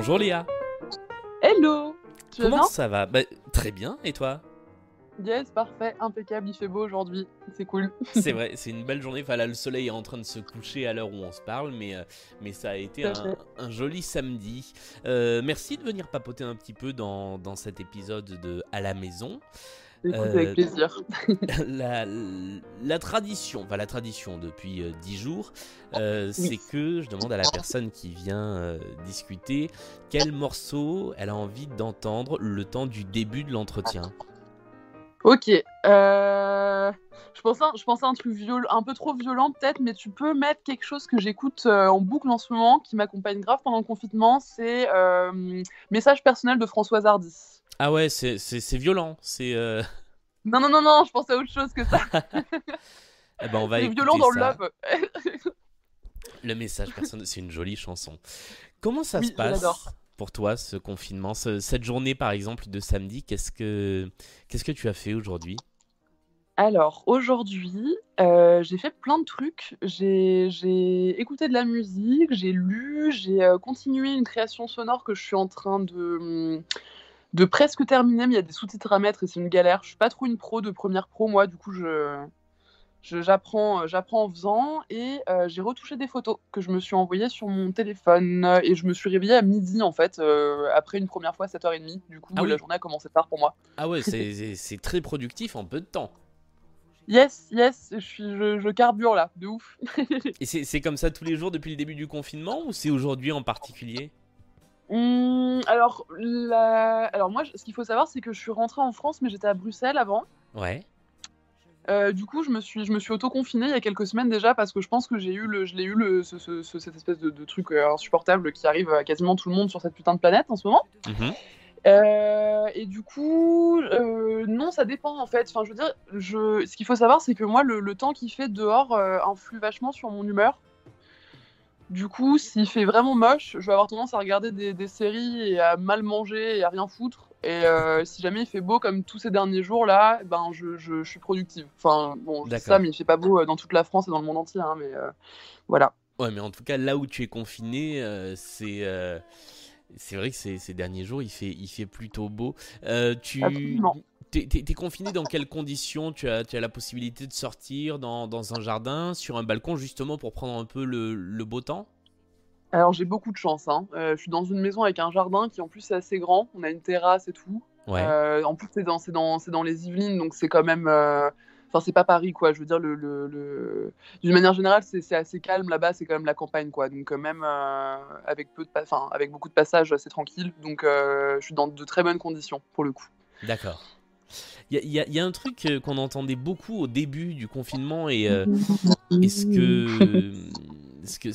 Bonjour Léa, Hello! Tu vas comment bien? ça va? Très bien, et toi? Yes, parfait, impeccable, il fait beau aujourd'hui, c'est cool. C'est vrai, c'est une belle journée, enfin là le soleil est en train de se coucher à l'heure où on se parle, mais ça a été Tout à un, fait. un joli samedi. Merci de venir papoter un petit peu dans cet épisode de À la maison. Écoute avec Euh, plaisir. la, la tradition, enfin la tradition depuis 10 jours, Oui. c'est que je demande à la personne qui vient discuter quel morceau elle a envie d'entendre le temps du début de l'entretien. Ok. Je pensais à un truc un peu trop violent peut-être, mais tu peux mettre quelque chose que j'écoute en boucle en ce moment, qui m'accompagne grave pendant le confinement, c'est Message personnel de Françoise Hardy. Ah ouais, c'est violent, c'est... Non, non, non, non, je pensais à autre chose que ça. Eh ben on va C'est violent écouter dans le ça. love. Le message personnel, c'est une jolie chanson. Comment ça se Oui, je passe l'adore. pour toi ce confinement, cette journée par exemple de samedi, qu'est-ce que tu as fait aujourd'hui? Alors, aujourd'hui, j'ai fait plein de trucs. J'ai écouté de la musique, j'ai lu, j'ai continué une création sonore que je suis en train de presque terminer, mais il y a des sous-titres à mettre et c'est une galère. Je suis pas trop une pro de Premiere Pro, moi, du coup, j'apprends en faisant et j'ai retouché des photos que je me suis envoyées sur mon téléphone et je me suis réveillée à midi, en fait, après une première fois à 7h30. Du Ah coup, la oui, journée a commencé tard pour moi. ah ouais, c'est très productif en peu de temps. Yes, yes, je carbure là, de ouf. Et c'est comme ça tous les jours depuis le début du confinement ou c'est aujourd'hui en particulier? Alors moi, ce qu'il faut savoir, c'est que je suis rentrée en France, mais j'étais à Bruxelles avant. Ouais, Du coup, je me suis auto-confinée il y a quelques semaines déjà parce que je pense que je l'ai eu cette espèce de truc insupportable qui arrive à quasiment tout le monde sur cette putain de planète en ce moment. mhm, Et du coup, non, ça dépend en fait. Enfin, je veux dire, ce qu'il faut savoir, c'est que moi, le temps qu'il fait dehors influe vachement sur mon humeur. Du coup, s'il fait vraiment moche, je vais avoir tendance à regarder des séries et à mal manger et à rien foutre. Et si jamais il fait beau comme tous ces derniers jours là, ben je suis productive. Enfin bon, je dis ça, d'accord. mais il fait pas beau dans toute la France et dans le monde entier, hein, mais voilà. Ouais, mais en tout cas, là où tu es confiné, c'est vrai que ces derniers jours, il fait plutôt beau. Absolument. T'es confiné dans quelles conditions? Tu as la possibilité de sortir dans un jardin, sur un balcon, justement pour prendre un peu le beau temps? Alors j'ai beaucoup de chance, hein. Je suis dans une maison avec un jardin qui en plus est assez grand. On a une terrasse et tout. Ouais, En plus c'est dans les Yvelines, donc c'est quand même. Enfin c'est pas Paris quoi. Je veux dire d'une manière générale c'est assez calme là-bas. C'est quand même la campagne quoi. Donc même avec enfin avec beaucoup de passages, c'est tranquille. Donc je suis dans de très bonnes conditions pour le coup. d'accord. Il y a un truc qu'on entendait beaucoup au début du confinement et ce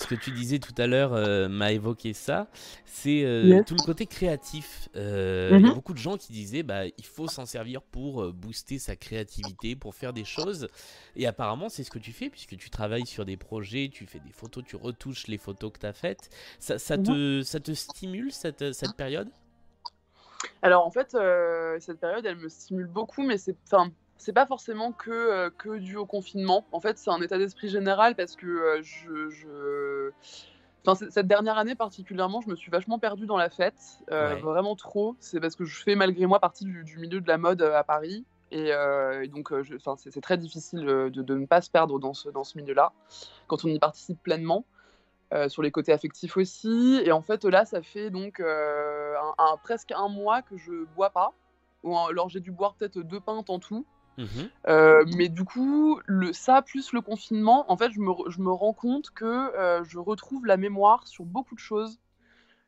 que tu disais tout à l'heure m'a évoqué ça, c'est Yes. tout le côté créatif. Il y a Mhm. beaucoup de gens qui disaient bah, il faut s'en servir pour booster sa créativité, pour faire des choses. Et apparemment, c'est ce que tu fais, puisque tu travailles sur des projets, tu fais des photos, tu retouches les photos que tu as faites. Mhm. Ça te stimule cette période? Alors en fait, cette période, elle me stimule beaucoup, mais enfin, c'est pas forcément que dû au confinement. En fait, c'est un état d'esprit général parce que enfin, cette dernière année particulièrement, je me suis vachement perdue dans la fête, Ouais, vraiment trop. C'est parce que je fais malgré moi partie du milieu de la mode à Paris. Et donc, enfin, c'est très difficile de ne pas se perdre dans ce milieu-là, quand on y participe pleinement. Sur les côtés affectifs aussi. Et en fait, là, ça fait donc presque un mois que je bois pas. Alors, j'ai dû boire peut-être 2 pintes en tout. mhm, Mais du coup, ça plus le confinement, en fait, je me rends compte que je retrouve la mémoire sur beaucoup de choses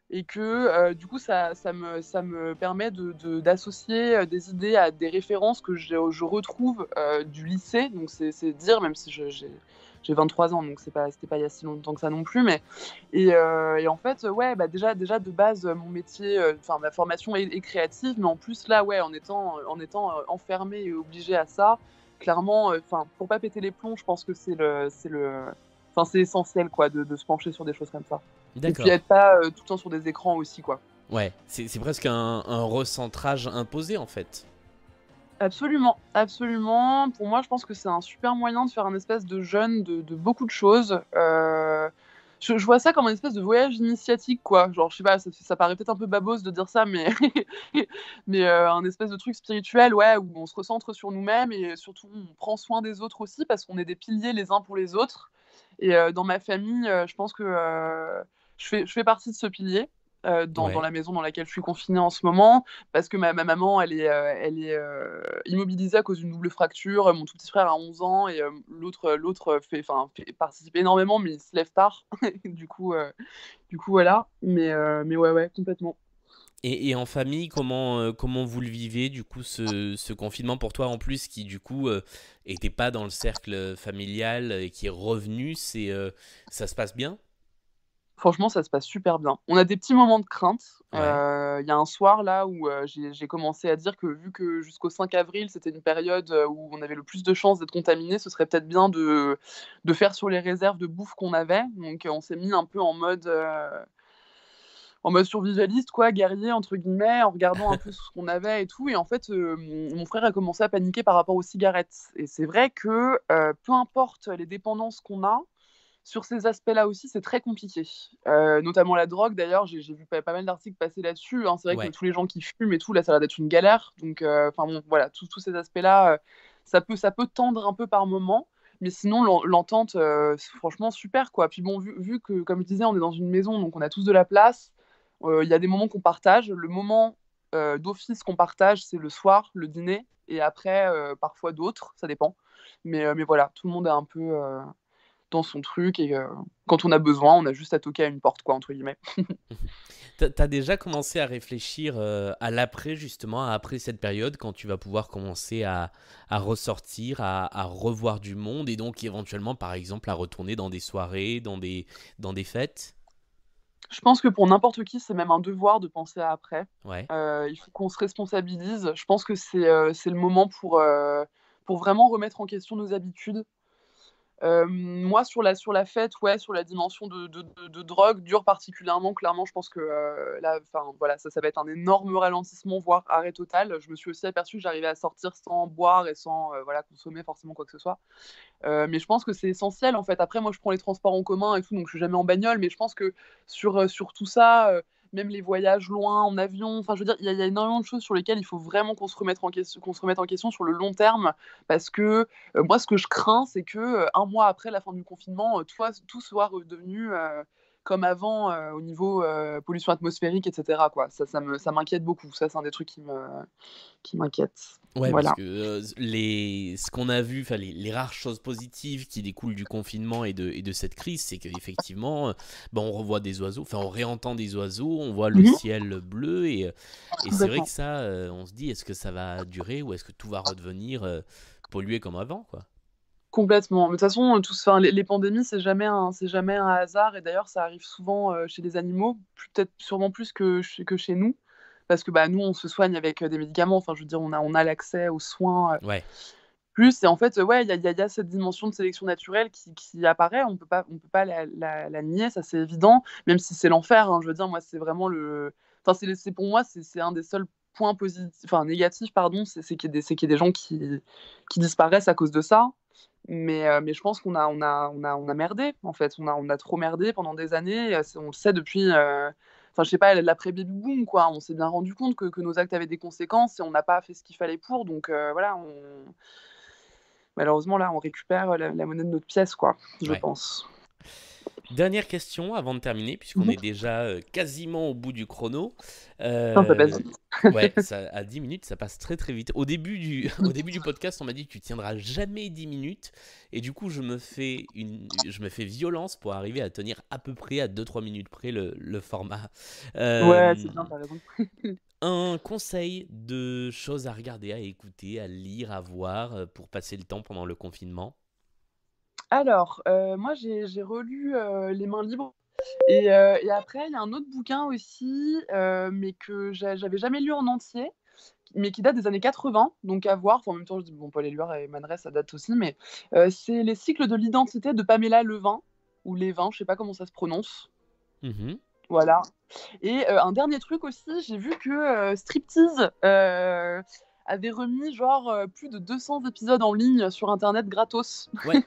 et que du coup, ça me permet d'associer des idées à des références que je retrouve du lycée. Donc, c'est dire, même si j'ai 23 ans, donc c'était pas il y a si longtemps que ça non plus. Et en fait, ouais, bah déjà de base, mon métier, enfin ma formation est créative, mais en plus là, ouais, en étant enfermée et obligée à ça, clairement, enfin pour pas péter les plombs, je pense que enfin c'est essentiel quoi de se pencher sur des choses comme ça. Et puis d'accord. être pas tout le temps sur des écrans aussi quoi. Ouais, c'est presque un recentrage imposé en fait. Absolument, absolument. Pour moi, je pense que c'est un super moyen de faire un espèce de jeûne de beaucoup de choses. Je vois ça comme une espèce de voyage initiatique, quoi. Genre, je sais pas, ça paraît peut-être un peu babose de dire ça, mais, mais un espèce de truc spirituel, ouais, où on se recentre sur nous-mêmes et surtout on prend soin des autres aussi parce qu'on est des piliers les uns pour les autres. Et dans ma famille, je pense que je fais partie de ce pilier. Dans Ouais. la maison dans laquelle je suis confinée en ce moment, parce que ma maman, elle est immobilisée à cause d'une double fracture. Mon tout petit frère a 11 ans et l'autre participe énormément, mais il se lève tard. du coup, voilà. Mais ouais, complètement. Et en famille, comment vous le vivez, du coup, ce confinement pour toi, en plus, qui, du coup, était pas dans le cercle familial et qui est revenu, ça se passe bien? Franchement, ça se passe super bien. On a des petits moments de crainte. Il Ouais, y a un soir là où j'ai commencé à dire que vu que jusqu'au 5 avril, c'était une période où on avait le plus de chances d'être contaminé, ce serait peut-être bien de faire sur les réserves de bouffe qu'on avait. Donc on s'est mis un peu en mode survivaliste, quoi, guerrier, entre guillemets, en regardant un peu ce qu'on avait et tout. Et en fait, mon frère a commencé à paniquer par rapport aux cigarettes. Et c'est vrai que peu importe les dépendances qu'on a, sur ces aspects-là aussi, c'est très compliqué. Notamment la drogue, d'ailleurs, j'ai vu pas mal d'articles passer là-dessus. Hein. C'est vrai que ouais. tous les gens qui fument et tout, là, ça a l'air d'être une galère. Donc, enfin bon, voilà, tous ces aspects-là, ça peut tendre un peu par moment. Mais sinon, l'entente, c'est franchement super, quoi. Puis bon, vu que, comme je disais, on est dans une maison, donc on a tous de la place. Il y a des moments qu'on partage. Le moment d'office qu'on partage, c'est le soir, le dîner. Et après, parfois d'autres, ça dépend. Mais voilà, tout le monde est un peu dans son truc et quand on a besoin, on a juste à toquer à une porte, quoi, entre guillemets. T'as déjà commencé à réfléchir à l'après, justement, à après cette période, quand tu vas pouvoir commencer à ressortir, à revoir du monde, et donc éventuellement, par exemple, à retourner dans des soirées, dans des fêtes? Je pense que pour n'importe qui, c'est même un devoir de penser à après. Ouais. Il faut qu'on se responsabilise. Je pense que c'est le moment pour vraiment remettre en question nos habitudes. Moi, sur la fête, ouais, sur la dimension de drogue dure particulièrement, clairement, je pense que là, enfin, voilà, ça va être un énorme ralentissement, voire arrêt total. Je me suis aussi aperçue que j'arrivais à sortir sans boire et sans voilà, consommer forcément quoi que ce soit. Mais je pense que c'est essentiel, en fait. Après, moi, je prends les transports en commun et tout, donc je suis jamais en bagnole, mais je pense que sur tout ça, même les voyages loin en avion, enfin, je veux dire, il y a énormément de choses sur lesquelles il faut vraiment qu'on se remette en question sur le long terme, parce que moi, ce que je crains, c'est que un mois après la fin du confinement, tout soit redevenu comme avant au niveau pollution atmosphérique, etc., quoi. Ça m'inquiète beaucoup. Ça, c'est un des trucs qui m'inquiète. Ouais, parce Voilà. que ce qu'on a vu, enfin les rares choses positives qui découlent du confinement et de cette crise, c'est qu'effectivement, ben, on revoit des oiseaux, enfin on réentend des oiseaux, on voit le Mhm. ciel bleu, et c'est vrai que Complètement. ça, on se dit, est-ce que ça va durer ou est-ce que tout va redevenir pollué comme avant, quoi. Complètement. Mais de toute façon, enfin, les pandémies, c'est jamais un hasard. Et d'ailleurs, ça arrive souvent chez les animaux, peut-être sûrement plus que chez nous. Parce que bah, nous, on se soigne avec des médicaments. Enfin, je veux dire, on a l'accès aux soins Ouais, plus. Et en fait, ouais, il y a cette dimension de sélection naturelle qui apparaît. On peut pas la nier, ça c'est évident. Même si c'est l'enfer. Hein, je veux dire, moi, c'est vraiment le. Enfin, pour moi, c'est un des seuls points positifs, enfin négatifs, pardon, c'est qu'il y ait des gens qui disparaissent à cause de ça. Mais je pense on a merdé, en fait. On a trop merdé pendant des années. On le sait depuis, enfin, je sais pas, l'après-baby boom, quoi. On s'est bien rendu compte que nos actes avaient des conséquences et on n'a pas fait ce qu'il fallait pour. Donc voilà, malheureusement, là, on récupère la monnaie de notre pièce, quoi, je ouais. pense. Dernière question avant de terminer, puisqu'on est Mhm. déjà quasiment au bout du chrono. Putain, ça passe Euh, vite. ouais, à 10 minutes, ça passe très très vite. Au début du podcast, on m'a dit que tu tiendras jamais 10 minutes. Et du coup, je me fais violence pour arriver à tenir à peu près à 2-3 minutes près le format. Ouais, Euh, c'est bien, t'as raison. un conseil de choses à regarder, à écouter, à lire, à voir pour passer le temps pendant le confinement. Alors, moi, j'ai relu Les Mains libres. Et après, il y a un autre bouquin aussi, mais que j'avais jamais lu en entier, mais qui date des années 80, donc à voir. Enfin, en même temps, je dis, bon, Paul Éluard et Man Ray, ça date aussi, mais c'est Les cycles de l'identité de Pamela Levin, ou Lévin, je sais pas comment ça se prononce. Mhm. Voilà. Et un dernier truc aussi, j'ai vu que Striptease avait remis genre plus de 200 épisodes en ligne sur Internet gratos. Ouais,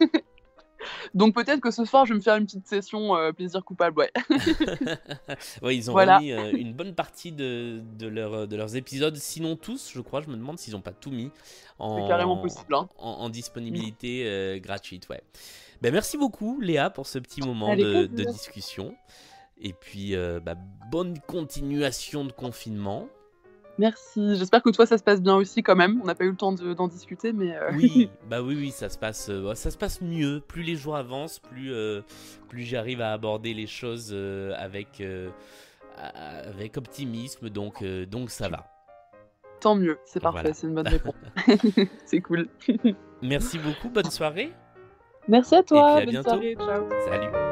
Donc peut-être que ce soir, je vais me faire une petite session plaisir coupable, ouais. Ouais, ils ont Voilà, remis une bonne partie de leurs épisodes, sinon tous, je crois. Je me demande s'ils n'ont pas tout mis c'est carrément en, possible, hein. en disponibilité gratuite. Ouais. Ben, merci beaucoup, Léa, pour ce petit moment Avec de plaisir. discussion. Et puis, bonne continuation de confinement. Merci. J'espère que toi, ça se passe bien aussi quand même. On n'a pas eu le temps d'en discuter, mais Oui, bah oui, oui, ça se passe mieux. Plus les jours avancent, plus j'arrive à aborder les choses avec optimisme, donc ça va. tant mieux. C'est parfait. Voilà. C'est une bonne réponse. C'est cool. Merci beaucoup, bonne soirée, Merci à et puis toi. à Bonne bientôt. soirée. Ciao. Salut.